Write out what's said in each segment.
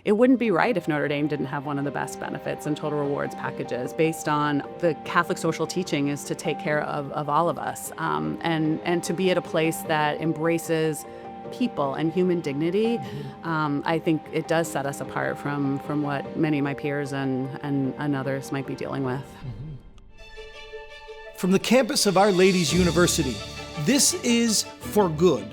it wouldn't be right if Notre Dame didn't have one of the best benefits and total rewards packages based on the Catholic social teaching is to take care of all of us, and to be at a place that embraces people and human dignity. I think it does set us apart from what many of my peers and others might be dealing with. From the campus of Our Lady's University, this is For Good,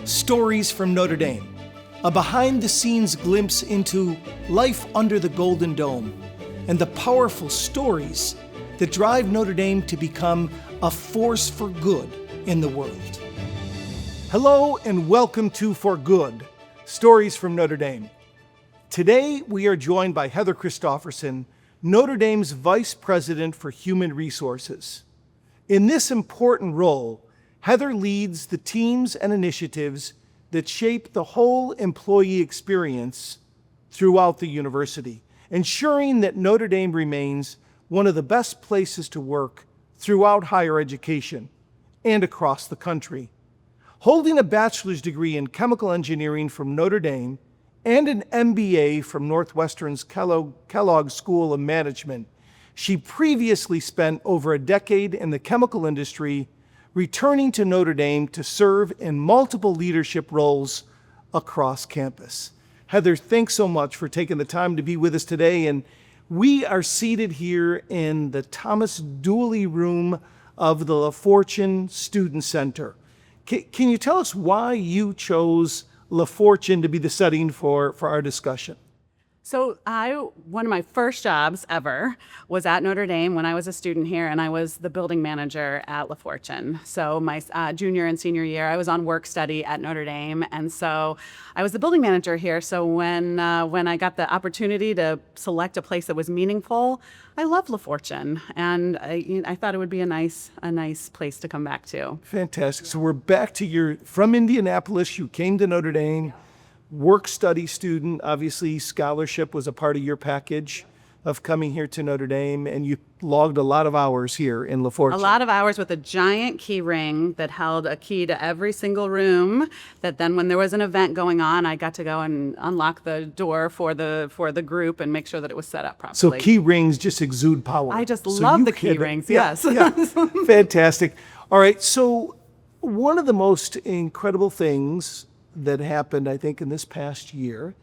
Stories from Notre Dame, a behind-the-scenes glimpse into life under the Golden Dome and the powerful stories that drive Notre Dame to become a force for good in the world. Hello and welcome to For Good, Stories from Notre Dame. Today we are joined by Heather Christophersen, Notre Dame's Vice President for Human Resources. In this important role, Heather leads the teams and initiatives that shape the whole employee experience throughout the university, ensuring that Notre Dame remains one of the best places to work throughout higher education and across the country. Holding a bachelor's degree in chemical engineering from Notre Dame and an MBA from Northwestern's Kellogg School of Management, she previously spent over a decade in the chemical industry, returning to Notre Dame to serve in multiple leadership roles across campus. Heather, thanks so much for taking the time to be with us today. And we are seated here in the Thomas Dooley room of the LaFortune Student Center. Can you tell us why you chose LaFortune to be the setting for our discussion? So one of my first jobs ever was at Notre Dame when I was a student here, and I was the building manager at LaFortune. So my junior and senior year, I was on work study at Notre Dame, and so I was the building manager here. So when I got the opportunity to select a place that was meaningful, I loved LaFortune, and I thought it would be a nice place to come back to. Fantastic. So we're back to from Indianapolis. You came to Notre Dame. Work study student, obviously scholarship was a part of your package of coming here to Notre Dame, and you logged a lot of hours here in LaFortune. A lot of hours with a giant key ring that held a key to every single room, that then when there was an event going on, I got to go and unlock the door for the group and make sure that it was set up properly. So key rings just exude power. I just love the key rings, yes. Yeah. Fantastic. All right, so one of the most incredible things that happened, I think, in this past year.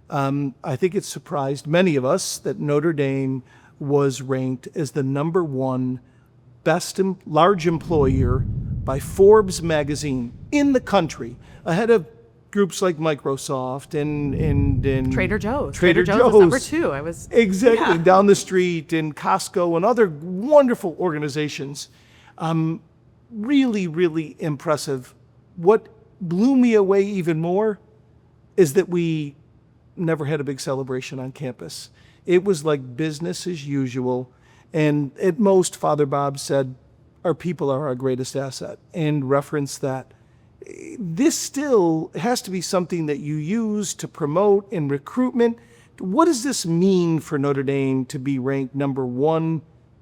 I think it surprised many of us that Notre Dame was ranked as the #1 best large employer by Forbes magazine in the country, ahead of groups like Microsoft and Trader Joe's. Trader Joe's was #2. I was exactly down the street, and Costco and other wonderful organizations. Really, really impressive. What blew me away even more is that we never had a big celebration on campus. It was like business as usual. And at most, Father Bob said, our people are our greatest asset, and referenced that. This still has to be something that you use to promote in recruitment. What does this mean for Notre Dame to be ranked #1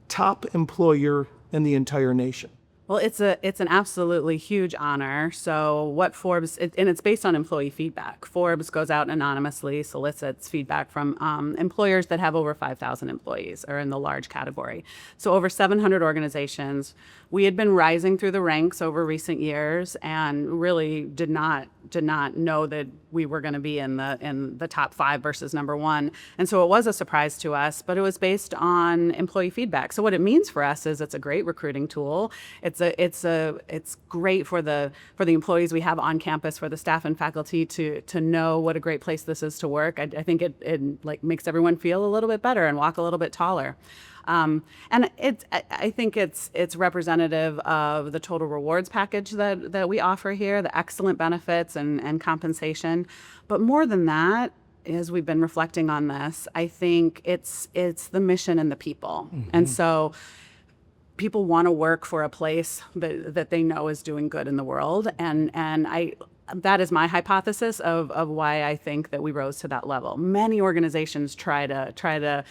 top employer in the entire nation? Well, it's an absolutely huge honor. So what Forbes, and it's based on employee feedback. Forbes goes out and anonymously solicits feedback from employers that have over 5,000 employees, or in the large category. So over 700 organizations. We had been rising through the ranks over recent years, and really did not know that we were going to be in the top 5 versus #1. And so it was a surprise to us, but it was based on employee feedback. So what it means for us is it's a great recruiting tool. It's great for the employees we have on campus, for the staff and faculty to know what a great place this is to work. I think it like makes everyone feel a little bit better and walk a little bit taller. And I think it's representative of the total rewards package that we offer here, the excellent benefits and compensation. But more than that, as we've been reflecting on this, I think it's the mission and the people. Mm-hmm. And so people want to work for a place that they know is doing good in the world. And that is my hypothesis of why I think that we rose to that level. Many organizations try to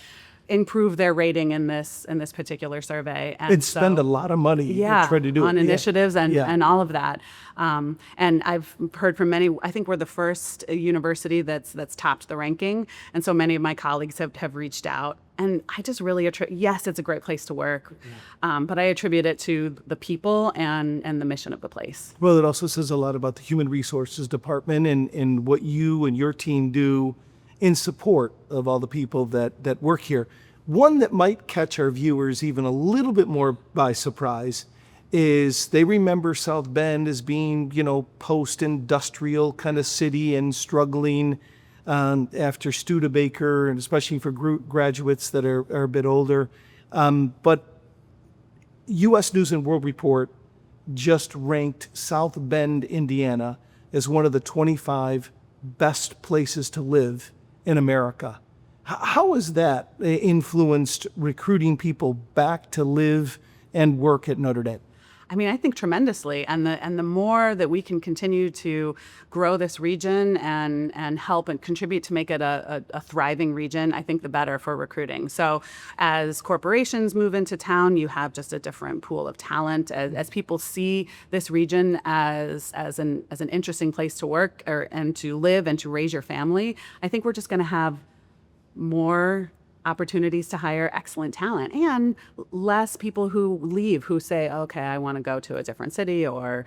improve their rating in this particular survey. And spend a lot of money to try to do on it. initiatives Yeah. and all of that. And I've heard from many. I think we're the first university that's topped the ranking, and so many of my colleagues have reached out. And I just really yes, it's a great place to work, but I attribute it to the people and the mission of the place. Well, it also says a lot about the human resources department and what you and your team do in support of all the people that work here. One that might catch our viewers even a little bit more by surprise is they remember South Bend as being, post-industrial kind of city and struggling after Studebaker, and especially for graduates that are a bit older. But U.S. News and World Report just ranked South Bend, Indiana, as one of the 25 best places to live in America. How has that influenced recruiting people back to live and work at Notre Dame? I mean, I think tremendously, and the more that we can continue to grow this region and help and contribute to make it a thriving region, I think the better for recruiting. So as corporations move into town, you have just a different pool of talent. As people see this region as an interesting place to work and to live and to raise your family, I think we're just going to have more opportunities to hire excellent talent and less people who leave who say, okay, I want to go to a different city or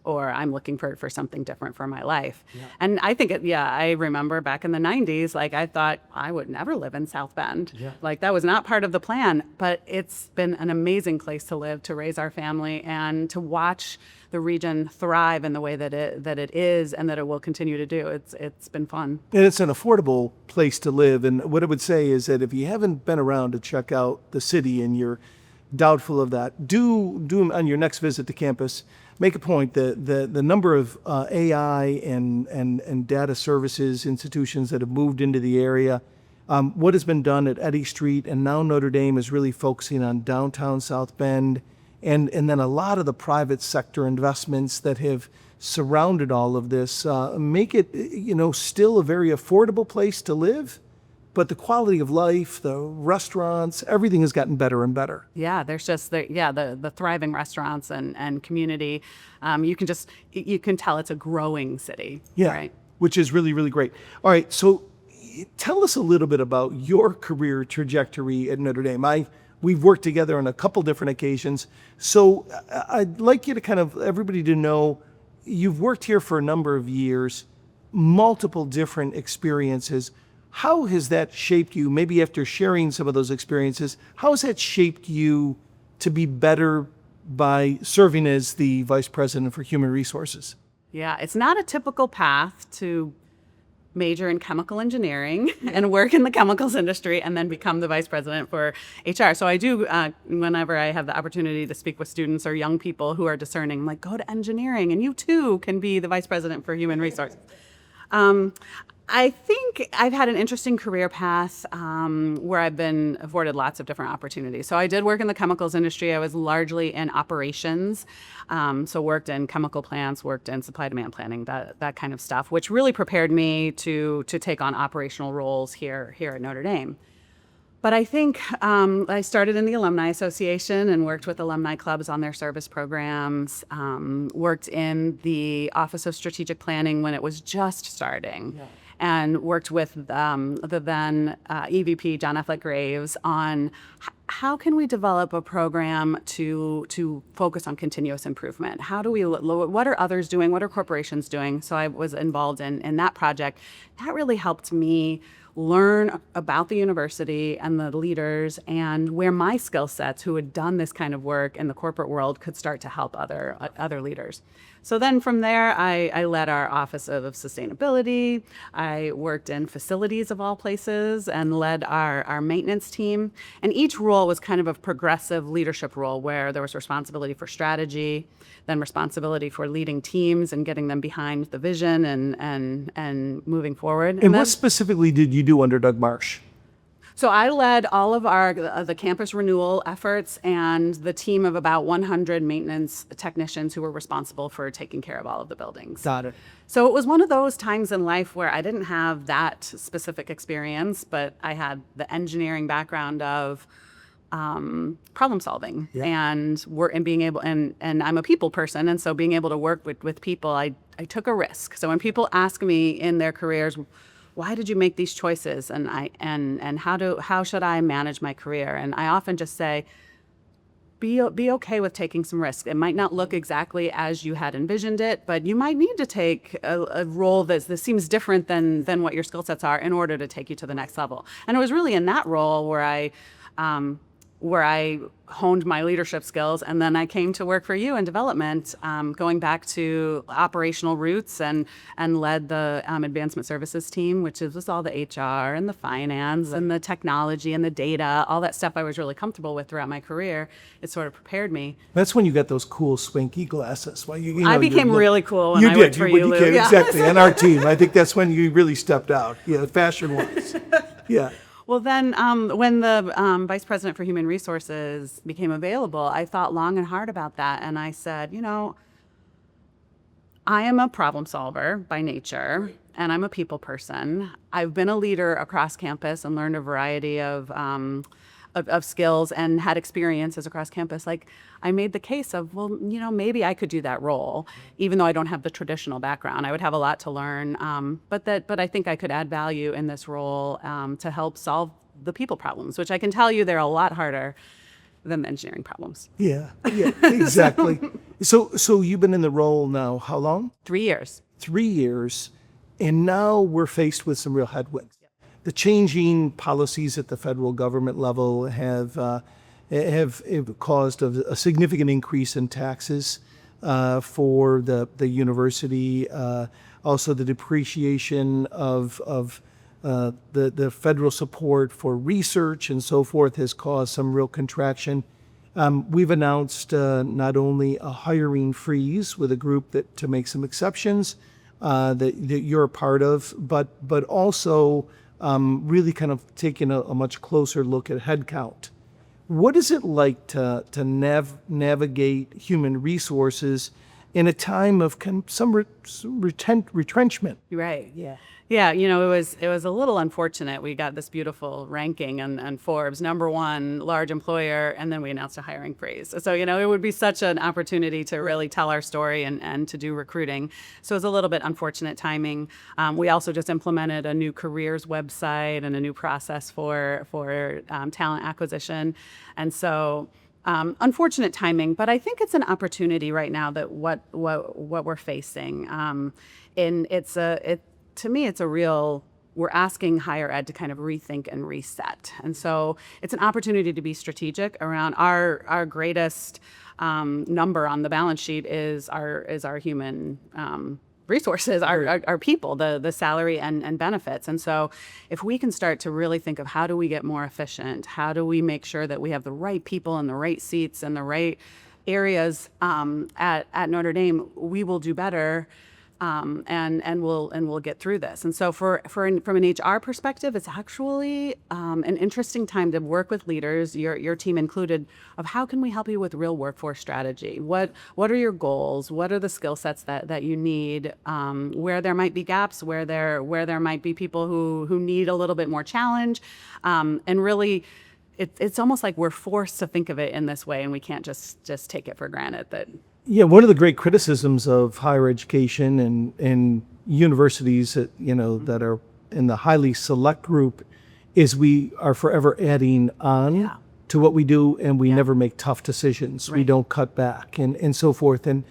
I'm looking for something different for my life. Yeah. And I think, I remember back in the 90s, like I thought I would never live in South Bend. Yeah. Like that was not part of the plan, but it's been an amazing place to live, to raise our family and to watch the region thrive in the way that it is and that it will continue to do. It's been fun. And it's an affordable place to live. And what I would say is that if you haven't been around to check out the city and you're doubtful of that, do on your next visit to campus, make a point that the number of AI and data services institutions that have moved into the area, what has been done at Eddy Street, and now Notre Dame is really focusing on downtown South Bend, and then a lot of the private sector investments that have surrounded all of this make it, still a very affordable place to live. But the quality of life, the restaurants, everything has gotten better and better. Yeah, there's just the thriving restaurants and community. You can tell it's a growing city. Yeah, right? Which is really, really great. All right, so tell us a little bit about your career trajectory at Notre Dame. We've worked together on a couple different occasions. So I'd like you to everybody to know, you've worked here for a number of years, multiple different experiences. How has that shaped you? Maybe after sharing some of those experiences, how has that shaped you to be better by serving as the Vice President for Human Resources? Yeah, it's not a typical path to major in chemical engineering and work in the chemicals industry and then become the Vice President for HR. So I do, whenever I have the opportunity to speak with students or young people who are discerning, like, go to engineering and you too can be the Vice President for Human Resources. I think I've had an interesting career path where I've been afforded lots of different opportunities. So I did work in the chemicals industry. I was largely in operations. So worked in chemical plants, worked in supply demand planning, that kind of stuff, which really prepared me to take on operational roles here at Notre Dame. But I think I started in the Alumni Association and worked with alumni clubs on their service programs, worked in the Office of Strategic Planning when it was just starting. Yeah. And worked with the then EVP, John F. Graves, on how can we develop a program to focus on continuous improvement? How do we, what are others doing? What are corporations doing? So I was involved in that project. That really helped me learn about the university and the leaders and where my skill sets who had done this kind of work in the corporate world could start to help other leaders. So then from there, I led our Office of Sustainability. I worked in facilities of all places and led our maintenance team. And each role was kind of a progressive leadership role where there was responsibility for strategy, then responsibility for leading teams and getting them behind the vision and moving forward. And what specifically did you do under Doug Marsh? So I led all of our the campus renewal efforts and the team of about 100 maintenance technicians who were responsible for taking care of all of the buildings. Got it. So it was one of those times in life where I didn't have that specific experience, but I had the engineering background of problem solving and being able and I'm a people person, and so being able to work with people, I took a risk. So when people ask me in their careers, why did you make these choices, and how should I manage my career, and I often just say, be okay with taking some risks. It might not look exactly as you had envisioned it, but you might need to take a role that seems different than what your skill sets are in order to take you to the next level. And it was really in that role where I honed my leadership skills, and then I came to work for you in development, going back to operational roots, and led the advancement services team, which was all the HR and the finance and the technology and the data, all that stuff I was really comfortable with throughout my career. It sort of prepared me. That's when you got those cool swanky glasses. Well, you know, I became really cool when you I did. worked for you, Lou. Yeah. Exactly. And our team, I think that's when you really stepped out. Yeah, fashion-wise. Yeah. Well, then when the Vice President for Human Resources became available, I thought long and hard about that. And I said, I am a problem solver by nature, and I'm a people person. I've been a leader across campus and learned a variety of skills and had experiences across campus. Like, I made the case of, well, maybe I could do that role, even though I don't have the traditional background. I would have a lot to learn, but I think I could add value in this role to help solve the people problems, which I can tell you they're a lot harder than the engineering problems. Yeah, exactly. So you've been in the role now how long? 3 years. 3 years, and now we're faced with some real headwinds. The changing policies at the federal government level have caused a significant increase in taxes for the university. Also, the depreciation of the federal support for research and so forth has caused some real contraction. We've announced not only a hiring freeze with a group to make some exceptions that you're a part of, but also really kind of taking a much closer look at headcount. What is it like to navigate human resources in a time of some retrenchment? Right. Yeah. Yeah. It was a little unfortunate. We got this beautiful ranking and Forbes, #1 large employer, and then we announced a hiring freeze. So, it would be such an opportunity to really tell our story and to do recruiting. So it was a little bit unfortunate timing. We also just implemented a new careers website and a new process for talent acquisition. And so unfortunate timing, but I think it's an opportunity right now that what we're facing. To me, it's a real, we're asking higher ed to kind of rethink and reset. And so it's an opportunity to be strategic around our greatest number on the balance sheet is our human resources, our people, the salary and benefits. And so if we can start to really think of how do we get more efficient, how do we make sure that we have the right people in the right seats and the right areas at Notre Dame, we will do better. And we'll get through this. And so from an HR perspective, it's actually an interesting time to work with leaders, your team included, of how can we help you with real workforce strategy? What are your goals? What are the skill sets that you need? Where there might be gaps, where there might be people who need a little bit more challenge, and really. It's almost like we're forced to think of it in this way, and we can't just take it for granted that. Yeah, one of the great criticisms of higher education and universities that that are in the highly select group is we are forever adding on to what we do, and we never make tough decisions. Right. We don't cut back and so forth. And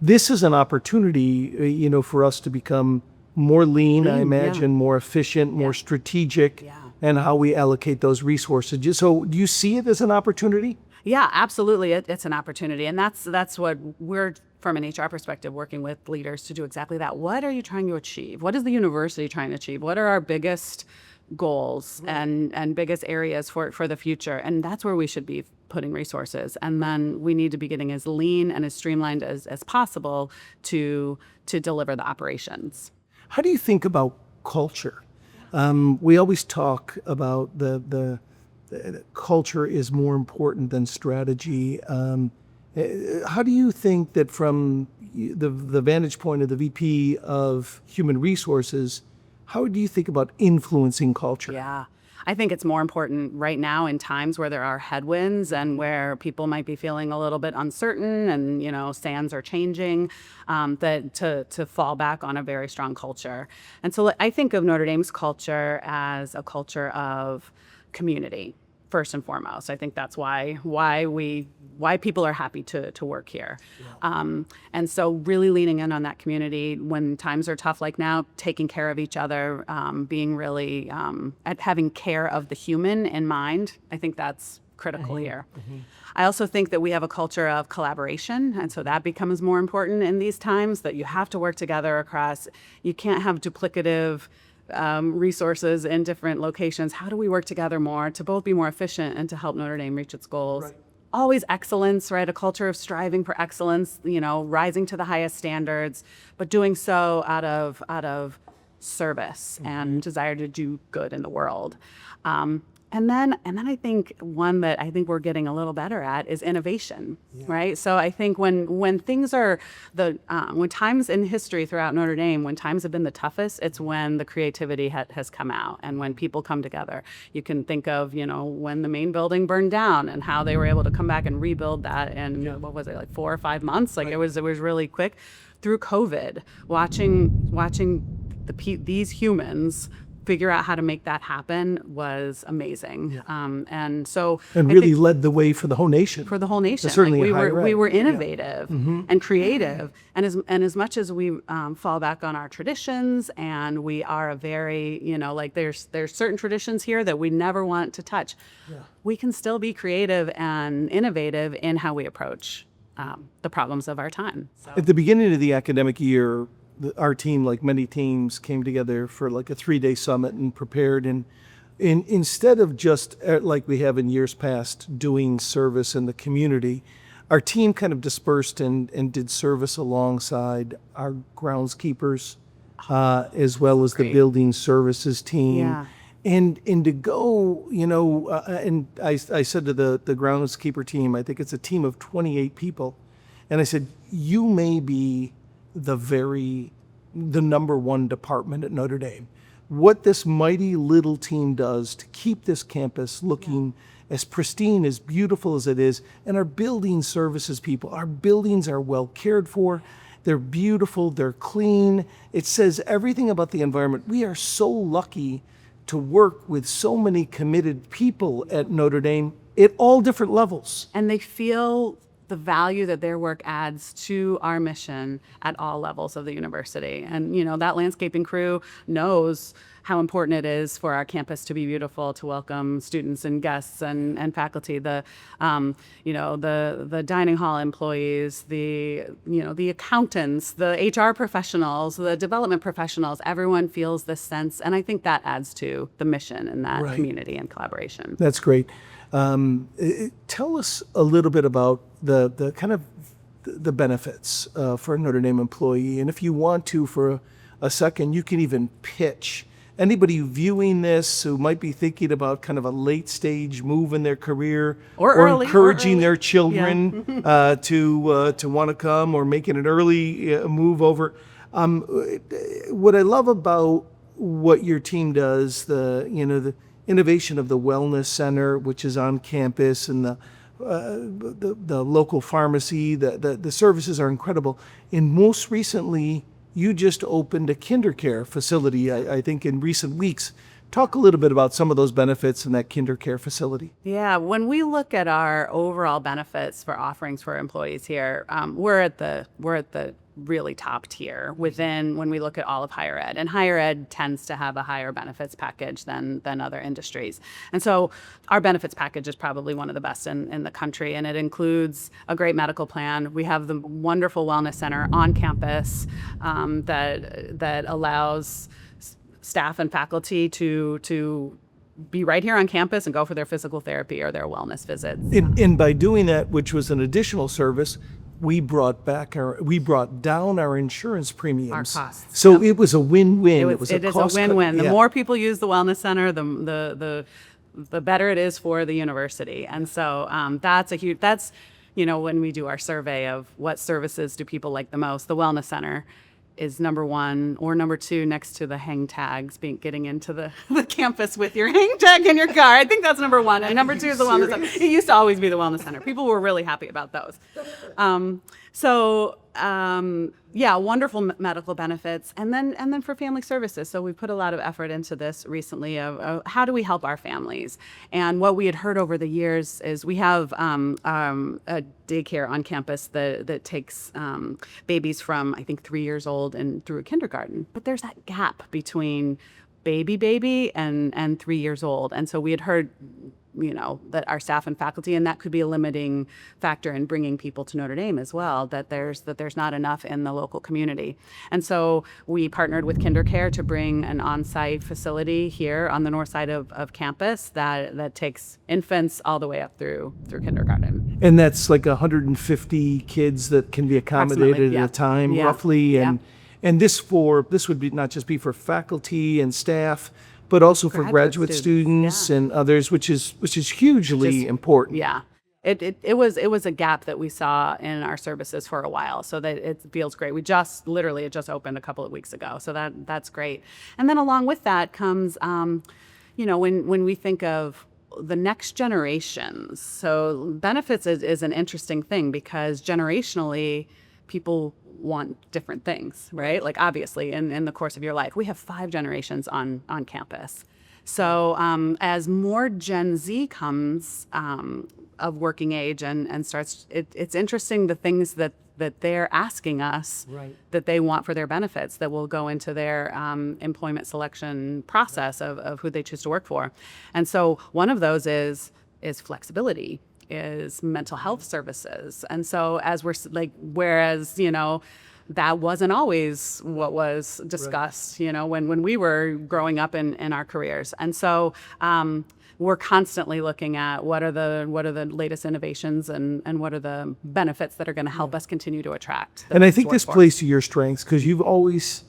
this is an opportunity, for us to become more lean, I imagine, more efficient, more strategic. Yeah. And how we allocate those resources. So do you see it as an opportunity? Yeah, absolutely. It's an opportunity. And that's what we're, from an HR perspective, working with leaders to do exactly that. What are you trying to achieve? What is the university trying to achieve? What are our biggest goals and biggest areas for the future? And that's where we should be putting resources. And then we need to be getting as lean and as streamlined as possible to deliver the operations. How do you think about culture? We always talk about the culture is more important than strategy. How do you think that from the vantage point of the VP of Human Resources, how do you think about influencing culture? Yeah. I think it's more important right now in times where there are headwinds and where people might be feeling a little bit uncertain and, sands are changing, that to fall back on a very strong culture. And so I think of Notre Dame's culture as a culture of community, first and foremost. I think that's why people are happy to work here. Yeah. And so really leaning in on that community when times are tough like now, taking care of each other, being really at having care of the human in mind. I think that's critical here. Mm-hmm. I also think that we have a culture of collaboration, and so that becomes more important in these times, that you have to work together across, you can't have duplicative resources in different locations. How do we work together more to both be more efficient and to help Notre Dame reach its goals? Right. Always excellence, right? A culture of striving for excellence, rising to the highest standards, but doing so out of service and desire to do good in the world. And then I think one that I think we're getting a little better at is innovation, right? So I think when things are when times in history throughout Notre Dame, when times have been the toughest, it's when the creativity has come out and when people come together. You can think of, when the main building burned down and how they were able to come back and rebuild that in, what was it, like 4 or 5 months? Like, right. It was really quick. Through COVID, watching these humans figure out how to make that happen was amazing. Yeah. And really led the way for the whole nation. For the whole nation. Certainly we were innovative and creative. And as much as we fall back on our traditions and we are a very, there's certain traditions here that we never want to touch. Yeah. We can still be creative and innovative in how we approach the problems of our time. So. At the beginning of the academic year, our team, like many teams, came together for like a 3-day summit and prepared. And instead of just like we have in years past doing service in the community, our team kind of dispersed and did service alongside our groundskeepers as well as the building services team. Yeah. And to go, and I said to the groundskeeper team, I think it's a team of 28 people. And I said, you may be the number one department at Notre Dame. What this mighty little team does to keep this campus looking as pristine, as beautiful as it is, and our building services people, our buildings are well cared for, they're beautiful, they're clean. It says everything about the environment. We are so lucky to work with so many committed people at Notre Dame at all different levels. And they feel the value that their work adds to our mission at all levels of the university. And, that landscaping crew knows how important it is for our campus to be beautiful, to welcome students and guests and faculty, the dining hall employees, the accountants, the HR professionals, the development professionals. Everyone feels this sense. And I think that adds to the mission and that community and collaboration. That's great. Tell us a little bit about the kind of the benefits for a Notre Dame employee. And if you want to, for a second, you can even pitch anybody viewing this who might be thinking about kind of a late stage move in their career or encouraging their children to want to come or making an early move over. What I love about what your team does, the innovation of the Wellness Center, which is on campus, and the local pharmacy, the services are incredible. And most recently, you just opened a KinderCare facility, I think, in recent weeks. Talk a little bit about some of those benefits in that KinderCare facility. Yeah, when we look at our overall benefits for offerings for employees here, we're at the really top tier when we look at all of higher ed. And higher ed tends to have a higher benefits package than other industries. And so our benefits package is probably one of the best in the country, and it includes a great medical plan. We have the wonderful wellness center on campus that allows staff and faculty to be right here on campus and go for their physical therapy or their wellness visits. And by doing that, which was an additional service, we brought down our insurance premiums. Our costs. So it was a win-win. It is a win-win. The more people use the wellness center, the better it is for the university. And so that's when we do our survey of what services do people like the most, the wellness center is number one or number two next to the hang tags, getting into the campus with your hang tag in your car. I think that's number one. And number two is the wellness center. It used to always be the wellness center. People were really happy about those. Wonderful medical benefits. And then for family services. So we put a lot of effort into this recently of how do we help our families? And what we had heard over the years is we have a daycare on campus that takes babies from, I think, 3 years old and through kindergarten. But there's that gap between baby and 3 years old. And so we had heard that our staff and faculty, and that could be a limiting factor in bringing people to Notre Dame as well, that there's not enough in the local community. And so we partnered with KinderCare to bring an on-site facility here on the north side of campus that takes infants all the way up through kindergarten. And that's like 150 kids that can be accommodated at a time, roughly. And this would be not just be for faculty and staff, but also for graduate students and others, which is hugely important. Yeah. It was a gap that we saw in our services for a while, so that it feels great. It just opened a couple of weeks ago, so that's great. And then along with that comes, when we think of the next generations, so benefits is an interesting thing because generationally, people want different things, right? Like obviously in the course of your life, we have 5 generations on campus. So as more Gen Z comes of working age and starts, it's interesting the things that they're asking us that they want for their benefits that will go into their employment selection process of who they choose to work for. And so one of those is flexibility, is mental health services. And so as we're whereas, that wasn't always what was discussed, when we were growing up in our careers. And so we're constantly looking at what are the latest innovations and what are the benefits that are going to help us continue to attract. And I think this plays to your strengths because you've always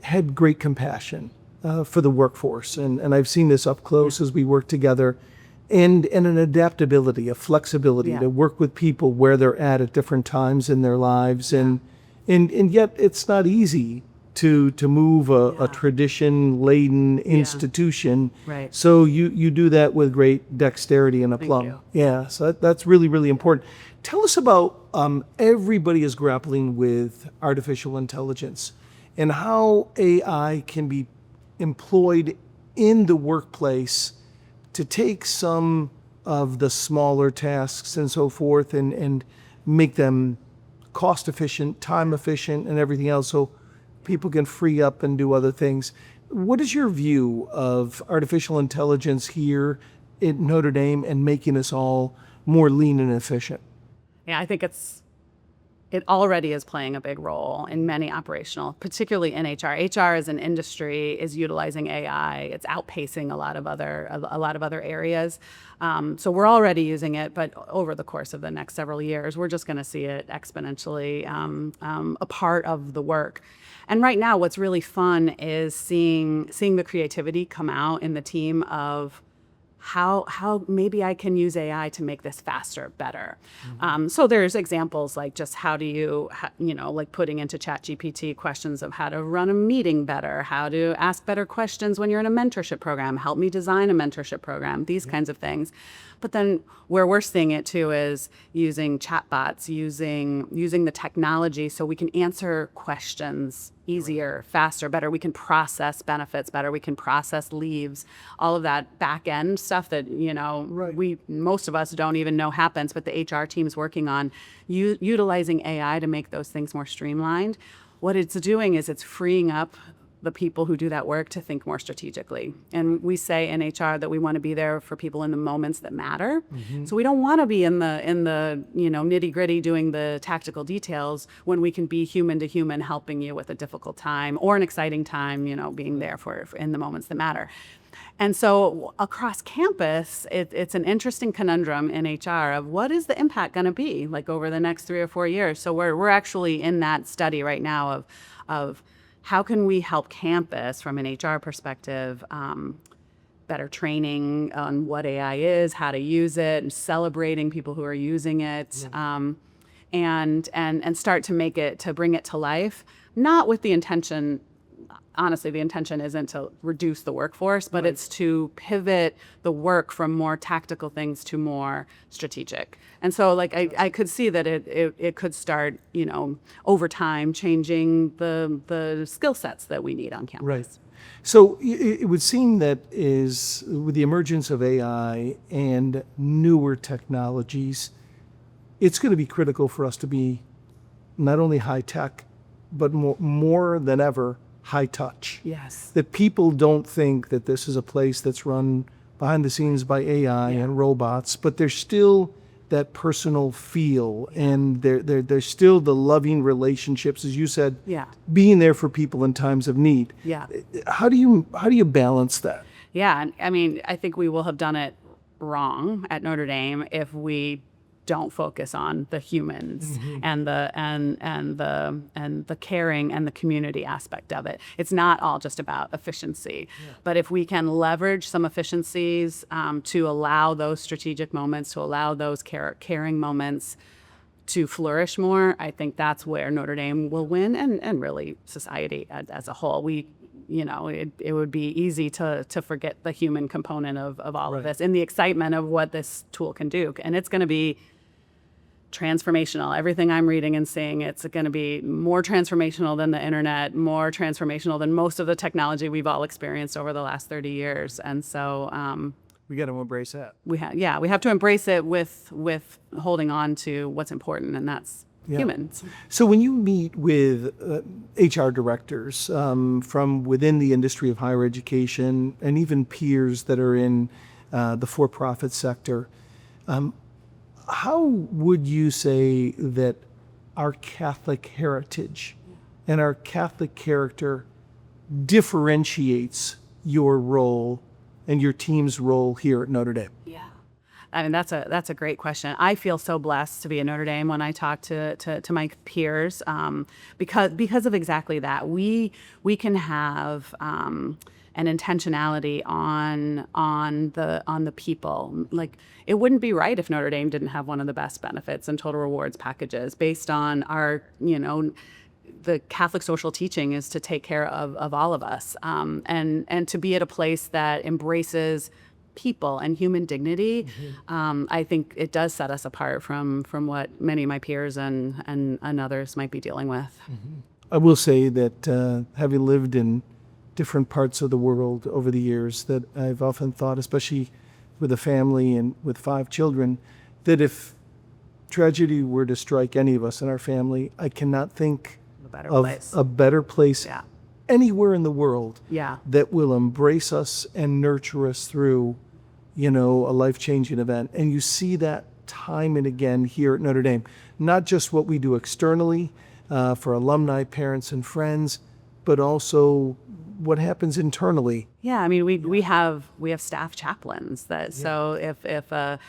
had great compassion for the workforce. And I've seen this up close as we work together. And an adaptability, a flexibility to work with people where they're at different times in their lives. And yet it's not easy to move a tradition-laden institution. Right. So you do that with great dexterity and aplomb. Thank Yeah, so that's really, really important. Tell us about everybody is grappling with artificial intelligence and how AI can be employed in the workplace to take some of the smaller tasks and so forth and make them cost efficient, time efficient, and everything else so people can free up and do other things. What is your view of artificial intelligence here at Notre Dame and making us all more lean and efficient? Yeah, I think it already is playing a big role in many operational, particularly in HR. HR as an industry is utilizing AI. It's outpacing a lot of other areas. So we're already using it, but over the course of the next several years, we're just going to see it exponentially a part of the work. And right now, what's really fun is seeing the creativity come out in the team of how maybe I can use AI to make this faster, better. So there's examples like just how do you, like putting into ChatGPT questions of how to run a meeting better, how to ask better questions when you're in a mentorship program, help me design a mentorship program, these kinds of things. But then where we're seeing it too is using chatbots, using the technology so we can answer questions easier, faster, better. We can process benefits better. We can process leaves, all of that back end stuff that, most of us don't even know happens, but the HR team's working on utilizing AI to make those things more streamlined. What it's doing is it's freeing up the people who do that work to think more strategically. And we say in HR that we want to be there for people in the moments that matter. So we don't want to be in the nitty gritty doing the tactical details when we can be human to human helping you with a difficult time or an exciting time, being there for in the moments that matter. And so across campus, it's an interesting conundrum in HR of what is the impact going to be like over the next 3 or 4 years. So we're actually in that study right now of how can we help campus from an HR perspective, better training on what AI is, how to use it, and celebrating people who are using it, and start to bring it to life, not with the intention. Honestly, the intention isn't to reduce the workforce, but it's to pivot the work from more tactical things to more strategic. And so, like, I could see that it could start, over time, changing the skill sets that we need on campus. Right. So it would seem that is with the emergence of AI and newer technologies, it's going to be critical for us to be not only high tech, but more than ever high touch. Yes. That people don't think that this is a place that's run behind the scenes by AI and robots, but there's still that personal feel, and there's still the loving relationships, as you said, being there for people in times of need. Yeah. How do you balance that? Yeah, I mean, I think we will have done it wrong at Notre Dame if we don't focus on the humans and the caring and the community aspect of it. It's not all just about efficiency, but if we can leverage some efficiencies to allow those strategic moments, to allow those caring moments to flourish more, I think that's where Notre Dame will win, and really society as a whole. It would be easy to forget the human component of all of this in the excitement of what this tool can do. And it's going to be transformational. Everything I'm reading and seeing, it's going to be more transformational than the internet, more transformational than most of the technology we've all experienced over the last 30 years. And so we got to embrace that. We have to embrace it with holding on to what's important, and that's humans. So when you meet with HR directors from within the industry of higher education and even peers that are in the for-profit sector, how would you say that our Catholic heritage and our Catholic character differentiates your role and your team's role here at Notre Dame? Yeah. I mean, that's a great question. I feel so blessed to be at Notre Dame when I talk to my peers, because of exactly that. We can have an intentionality on the people. Like, it wouldn't be right if Notre Dame didn't have one of the best benefits and total rewards packages based on our, the Catholic social teaching is to take care of all of us, and to be at a place that embraces people and human dignity. I think it does set us apart from what many of my peers and others might be dealing with. I will say that having lived in different parts of the world over the years, that I've often thought, especially with a family and with 5 children, that if tragedy were to strike any of us in our family, I cannot think of a better place anywhere in the world that will embrace us and nurture us through, a life-changing event. And you see that time and again here at Notre Dame, not just what we do externally for alumni, parents, and friends, but also what happens internally. Yeah, I mean, we have staff chaplains that so if a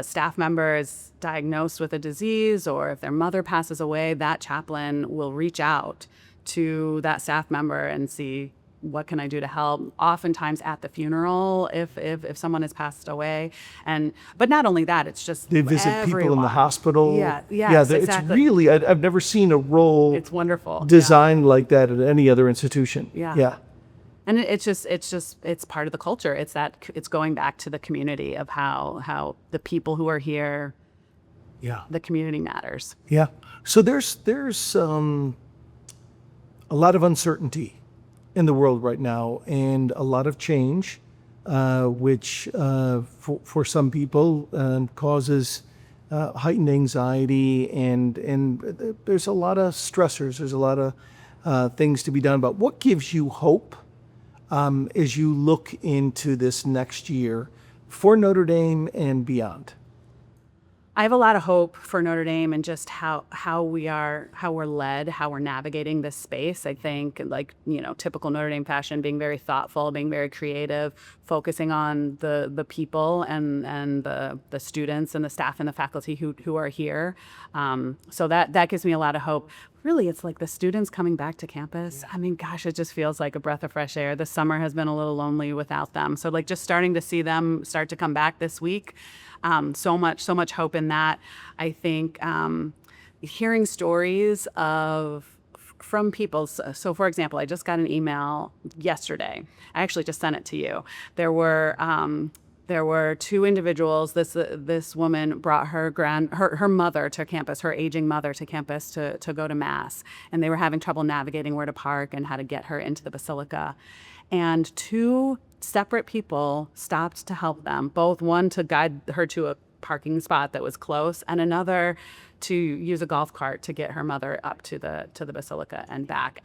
staff member is diagnosed with a disease, or if their mother passes away, that chaplain will reach out to that staff member and see, what can I do to help? Oftentimes at the funeral, if someone has passed away, but not only that, it's just they visit people in the hospital. Exactly. It's really, I've never seen a role. It's wonderful. Designed like that at any other institution. Yeah. And it's part of the culture. It's going back to the community of how the people who are here, the community matters. Yeah. So there's a lot of uncertainty in the world right now, and a lot of change, which for some people causes heightened anxiety, and there's a lot of stressors. There's a lot of things to be done about. What gives you hope as you look into this next year for Notre Dame and beyond? I have a lot of hope for Notre Dame and just how we're led, how we're navigating this space. I think, like, typical Notre Dame fashion, being very thoughtful, being very creative, focusing on the people and the students and the staff and the faculty who are here. So that gives me a lot of hope. Really, it's like the students coming back to campus. I mean, gosh, it just feels like a breath of fresh air. The summer has been a little lonely without them. So like just starting to see them start to come back this week. So much hope in that. I think hearing stories from people. So for example, I just got an email yesterday. I actually just sent it to you. There were two individuals. This woman brought her mother to campus, her aging mother to campus to go to mass, and they were having trouble navigating where to park and how to get her into the basilica. And two separate people stopped to help them. Both one to guide her to a parking spot that was close, and another to use a golf cart to get her mother up to the basilica and back.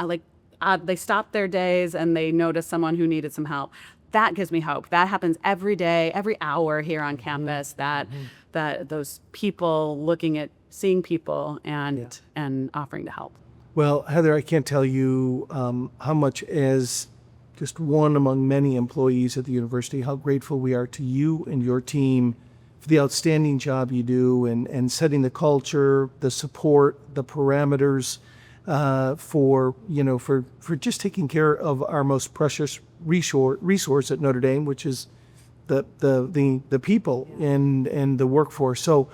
They stopped their days and they noticed someone who needed some help. That gives me hope. That happens every day, every hour here on campus. That those people seeing people and offering to help. Well, Heather, I can't tell you how much, as just one among many employees at the university, how grateful we are to you and your team for the outstanding job you do and setting the culture, the support, the parameters for just taking care of our most precious resource at Notre Dame, which is the people and the workforce. So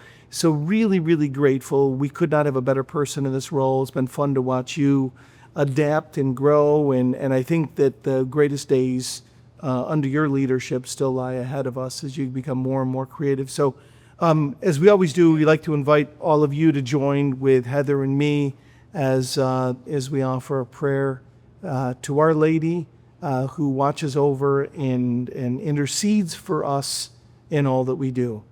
really, really grateful. We could not have a better person in this role. It's been fun to watch you adapt and grow, and I think that the greatest days under your leadership still lie ahead of us as you become more and more creative. So as we always do, we like to invite all of you to join with Heather and me as we offer a prayer to Our Lady, who watches over and intercedes for us in all that we do.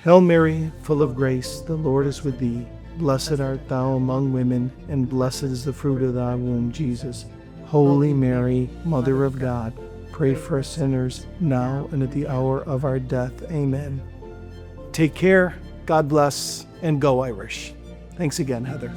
Hail Mary, full of grace, the Lord is with thee. Blessed art thou among women, and blessed is the fruit of thy womb, Jesus. Holy Mary, Mother of God, pray for us sinners, now and at the hour of our death. Amen. Take care, God bless, and go Irish. Thanks again, Heather.